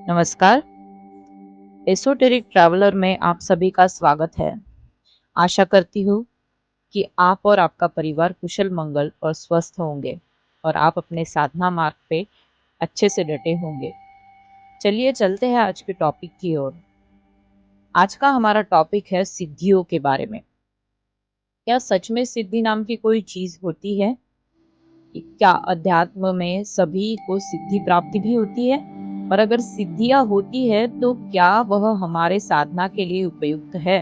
नमस्कार। Esoteric traveller में आप सभी का स्वागत है। आशा करती हूँ कि आप और आपका परिवार कुशल मंगल और स्वस्थ होंगे और आप अपने साधना मार्ग पे अच्छे से डटे होंगे। चलिए चलते हैं आज के टॉपिक की ओर। आज का हमारा टॉपिक है सिद्धियों के बारे में। क्या सच में सिद्धि नाम की कोई चीज होती है? क्या अध्यात्म में सभी को सिद्धि प्राप्ति भी होती है? और अगर सिद्धियां होती है तो क्या वह हमारे साधना के लिए उपयुक्त है?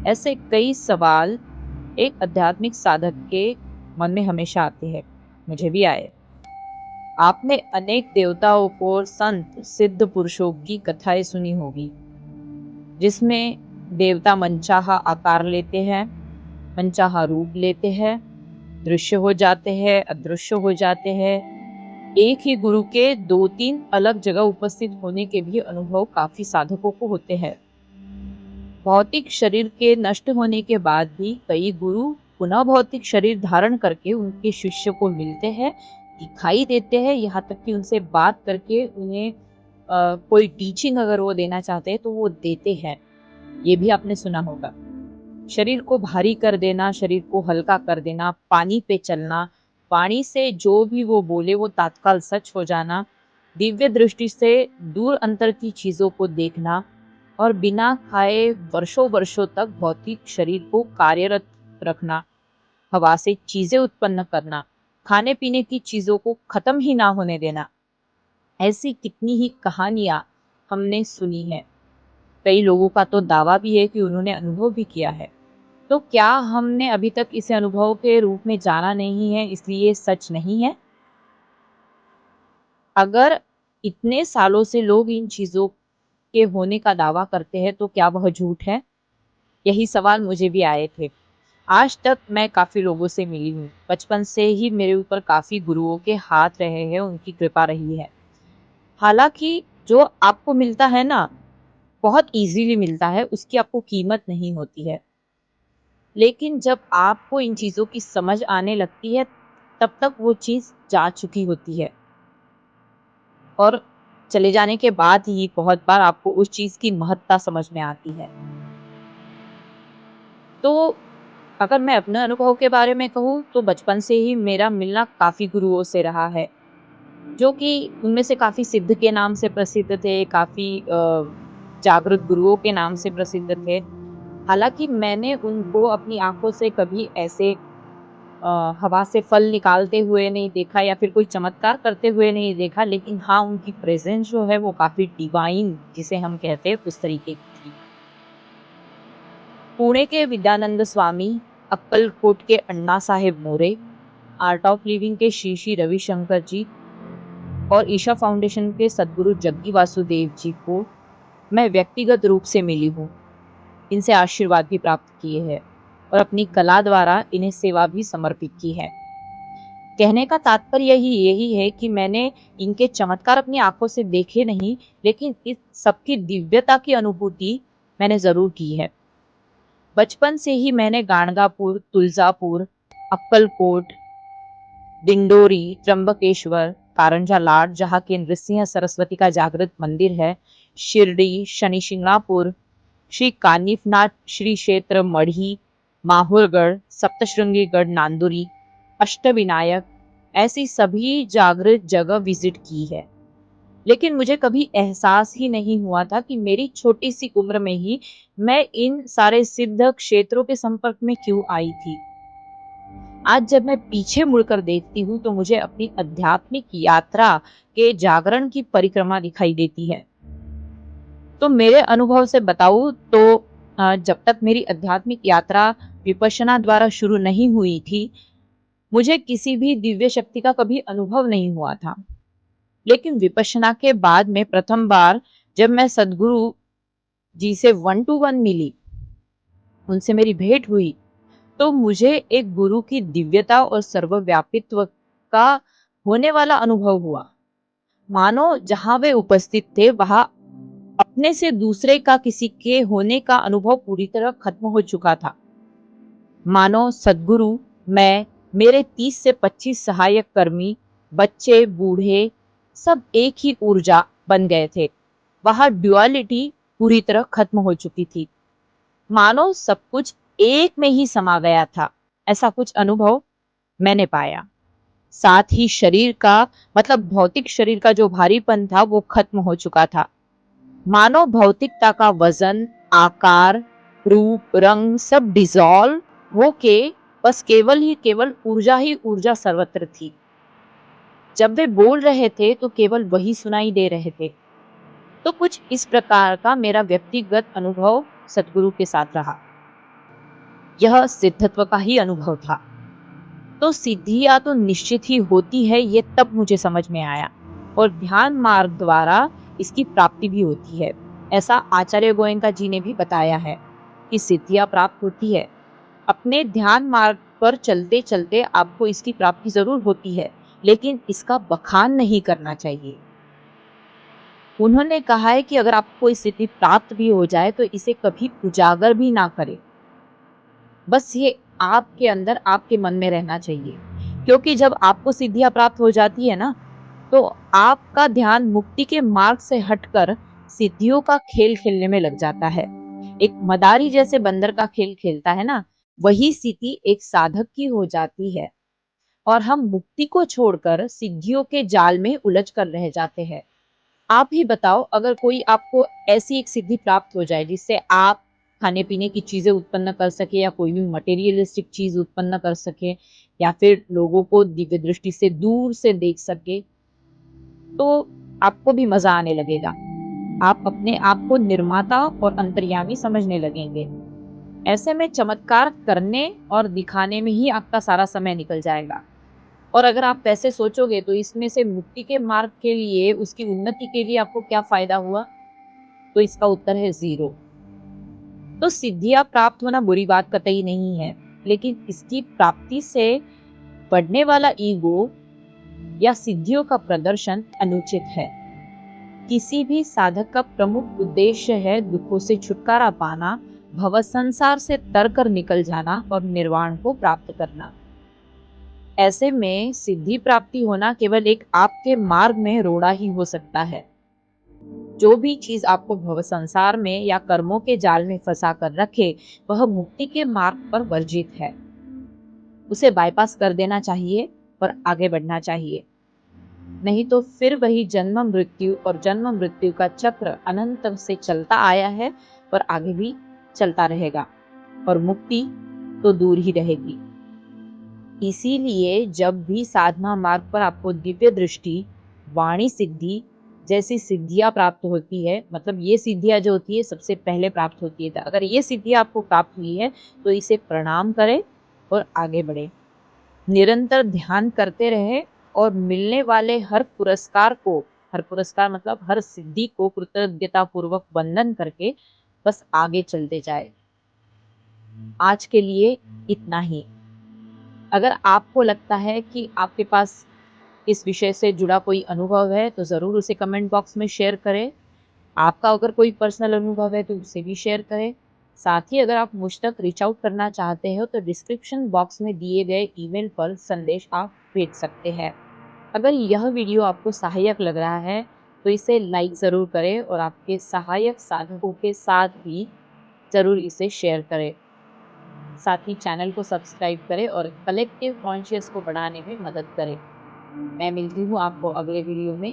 ऐसे कई सवाल एक आध्यात्मिक साधक के मन में हमेशा आते हैं। मुझे भी आए। आपने अनेक देवताओं को संत सिद्ध पुरुषों की कथाएं सुनी होगी, जिसमें देवता मनचाहा आकार लेते हैं, मनचाहा रूप लेते हैं, दृश्य हो जाते हैं, अदृश्य हो जाते हैं। एक ही गुरु के दो तीन अलग जगह उपस्थित होने के भी अनुभव काफी साधकों को होते हैं। भौतिक शरीर के नष्ट होने के बाद भी कई गुरु पुनः भौतिक शरीर धारण करके उनके शिष्य को मिलते हैं, दिखाई देते हैं, यहाँ तक कि उनसे बात करके उन्हें कोई टीचिंग अगर वो देना चाहते हैं तो वो देते हैं। ये भी आपने सुना होगा। शरीर को भारी कर देना, शरीर को हल्का कर देना, पानी पे चलना, पानी से जो भी वो बोले वो तात्काल सच हो जाना, दिव्य दृष्टि से दूर अंतर की चीजों को देखना और बिना खाए वर्षों वर्षों तक भौतिक शरीर को कार्यरत रखना, हवा से चीजें उत्पन्न करना, खाने पीने की चीजों को खत्म ही ना होने देना। ऐसी कितनी ही कहानियां हमने सुनी है। कई लोगों का तो दावा भी है कि उन्होंने अनुभव भी किया है। तो क्या हमने अभी तक इसे अनुभव के रूप में जाना नहीं है, इसलिए सच नहीं है? अगर इतने सालों से लोग इन चीजों के होने का दावा करते हैं तो क्या वह झूठ है? यही सवाल मुझे भी आए थे। आज तक मैं काफी लोगों से मिली हूँ। बचपन से ही मेरे ऊपर काफी गुरुओं के हाथ रहे हैं, उनकी कृपा रही है। हालांकि जो आपको मिलता है ना, बहुत इजीली मिलता है, उसकी आपको कीमत नहीं होती है। लेकिन जब आपको इन चीजों की समझ आने लगती है, तब तक वो चीज जा चुकी होती है और चले जाने के बाद ही बहुत बार आपको उस चीज की महत्ता समझ में आती है। तो अगर मैं अपने अनुभव के बारे में कहूँ तो बचपन से ही मेरा मिलना काफी गुरुओं से रहा है, जो कि उनमें से काफी सिद्ध के नाम से प्रसिद्ध थे, काफी जागृत गुरुओं के नाम से प्रसिद्ध थे। हालांकि मैंने उनको अपनी आंखों से कभी ऐसे हवा से फल निकालते हुए नहीं देखा या फिर कोई चमत्कार करते हुए नहीं देखा, लेकिन हाँ, उनकी प्रेजेंस जो है वो काफी डिवाइन, जिसे हम कहते हैं, उस तरीके की थी। पुणे के विद्यानंद स्वामी, अक्कलकोट के अन्ना साहेब मोरे, आर्ट ऑफ लिविंग के श्री श्री रविशंकर जी और ईशा फाउंडेशन के सदगुरु जग्गी वासुदेव जी को मैं व्यक्तिगत रूप से मिली हूँ। इनसे आशीर्वाद भी प्राप्त किए हैं और अपनी कला द्वारा इन्हें सेवा भी समर्पित की है। कहने का तात्पर्य यही है कि मैंने इनके चमत्कार अपनी आंखों से देखे नहीं, लेकिन इस सबकी दिव्यता की अनुभूति मैंने जरूर की है। बचपन से ही मैंने गाणगापुर, तुलजापुर, अक्कलकोट, डिंडोरी, त्र्यंबकेश्वर, कारंजा लाड, जहाँ के नृसिंह सरस्वती का जागृत मंदिर है, शिरडी, शनि शिंगणापुर, श्री कानिफनाथ श्री क्षेत्र मढ़ी, माहुरगढ़, सप्तशृंगीगढ़ नांदुरी, अष्टविनायक, ऐसी सभी जागृत जगह विजिट की है। लेकिन मुझे कभी एहसास ही नहीं हुआ था कि मेरी छोटी सी उम्र में ही मैं इन सारे सिद्ध क्षेत्रों के संपर्क में क्यों आई थी। आज जब मैं पीछे मुड़कर देखती हूँ तो मुझे अपनी आध्यात्मिक यात्रा के जागरण की परिक्रमा दिखाई देती है। तो मेरे अनुभव से बताऊं तो जब तक मेरी आध्यात्मिक यात्रा विपश्यना द्वारा शुरू नहीं हुई थी, मुझे किसी भी दिव्य शक्ति का कभी अनुभव नहीं हुआ था। लेकिन विपश्यना के बाद में प्रथम बार जब मैं सदगुरु जी से 1 to 1 मिली, उनसे मेरी भेंट हुई, तो मुझे एक गुरु की दिव्यता और सर्वव्यापित्व का होने वाला अनुभव हुआ। मानो जहां वे उपस्थित थे वहां अपने से दूसरे का किसी के होने का अनुभव पूरी तरह खत्म हो चुका था। मानो सदगुरु, मैं, मेरे 30 से 25 सहायक कर्मी, बच्चे, बूढ़े, सब एक ही ऊर्जा बन गए थे। वहां ड्युअलिटी पूरी तरह खत्म हो चुकी थी, मानो सब कुछ एक में ही समा गया था। ऐसा कुछ अनुभव मैंने पाया। साथ ही शरीर का मतलब भौतिक शरीर का जो भारीपन था वो खत्म हो चुका था। मानव भौतिकता का वजन, आकार, रूप, रंग सब डिसॉल्व हो के बस केवल ऊर्जा ही ऊर्जा सर्वत्र थी। जब वे बोल रहे थे तो केवल वही सुनाई दे रहे थे। तो कुछ इस प्रकार का मेरा व्यक्तिगत अनुभव सतगुरु के साथ रहा। यह सिद्धत्व का ही अनुभव था। तो सिद्धियां तो निश्चित ही होती है, ये तब मुझे समझ में आया, और ध्यान मार्ग द्वारा इसकी प्राप्ति भी होती है। ऐसा आचार्य गोयंका जी ने भी बताया है कि सिद्धियां प्राप्त होती है। अपने ध्यान मार्ग पर चलते चलते आपको इसकी प्राप्ति जरूर होती है, लेकिन इसका बखान नहीं करना चाहिए। उन्होंने कहा है कि अगर आपको कोई स्थिति प्राप्त भी हो जाए तो इसे कभी उजागर भी ना करें, बस ये आपके अंदर आपके मन में रहना चाहिए। क्योंकि जब आपको सिद्धियां प्राप्त हो जाती है ना, तो आपका ध्यान मुक्ति के मार्ग से हटकर सिद्धियों का खेल खेलने में लग जाता है। एक मदारी जैसे बंदर का खेल खेलता है ना, वही स्थिति एक साधक की हो जाती है, और हम मुक्ति को छोड़कर सिद्धियों के जाल में उलझ कर रह जाते हैं। आप ही बताओ, अगर कोई आपको ऐसी एक सिद्धि प्राप्त हो जाए जिससे आप खाने पीने की चीजें उत्पन्न कर सके, या कोई भी मटेरियलिस्टिक चीज उत्पन्न कर सके, या फिर लोगों को दिव्य दृष्टि से दूर से देख सके, तो आपको भी मजा आने लगेगा। आप अपने आप को निर्माता और अंतर्यामी समझने लगेंगे। ऐसे में चमत्कार करने और दिखाने में ही आपका सारा समय निकल जाएगा। और अगर आप वैसे सोचोगे तो इसमें से मुक्ति के मार्ग के लिए, उसकी उन्नति के लिए आपको क्या फायदा हुआ? तो इसका उत्तर है जीरो। तो सिद्धियां प्राप्त होना बुरी बात कतई नहीं है, लेकिन इसकी प्राप्ति से बढ़ने वाला ईगो या सिद्धियों का प्रदर्शन अनुचित है। किसी भी साधक का प्रमुख उद्देश्य है दुखों से छुटकारा पाना, भव संसार से तर कर निकल जाना और निर्वाण को प्राप्त करना। ऐसे में सिद्धि प्राप्ति होना केवल एक आपके मार्ग में रोड़ा ही हो सकता है। जो भी चीज आपको भव संसार में या कर्मों के जाल में फंसा कर रखे, वह मुक्ति के मार्ग पर वर्जित है। उसे बाईपास कर देना चाहिए और आगे बढ़ना चाहिए। नहीं तो फिर वही जन्म मृत्यु का चक्र अनंत से चलता आया है और आगे भी चलता रहेगा, और मुक्ति तो दूर ही रहेगी। इसीलिए जब भी साधना मार्ग पर आपको दिव्य दृष्टि, वाणी सिद्धि जैसी सिद्धियां प्राप्त होती है, मतलब ये सिद्धियां जो होती है सबसे पहले प्राप्त होती है, तो अगर ये सिद्धियां आपको प्राप्त हुई है तो इसे प्रणाम करें और आगे बढ़े। निरंतर ध्यान करते रहे और मिलने वाले हर पुरस्कार मतलब हर सिद्धि को कृतज्ञता पूर्वक वंदन करके बस आगे चलते जाए। आज के लिए इतना ही। अगर आपको लगता है कि आपके पास इस विषय से जुड़ा कोई अनुभव है तो ज़रूर उसे कमेंट बॉक्स में शेयर करें। आपका अगर कोई पर्सनल अनुभव है तो उसे भी शेयर करें। साथ ही अगर आप मुझ तक रीच आउट करना चाहते हो तो डिस्क्रिप्शन बॉक्स में दिए गए ईमेल पर संदेश आप भेज सकते हैं। अगर यह वीडियो आपको सहायक लग रहा है तो इसे लाइक ज़रूर करें और आपके सहायक साधकों के साथ भी ज़रूर इसे शेयर करें। साथ ही चैनल को सब्सक्राइब करें और कलेक्टिव कॉन्शियस को बढ़ाने में मदद करें। मैं मिलती हूँ आपको अगले वीडियो में।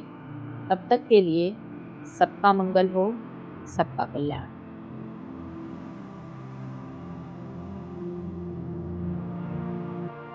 तब तक के लिए सबका मंगल हो, सबका कल्याण।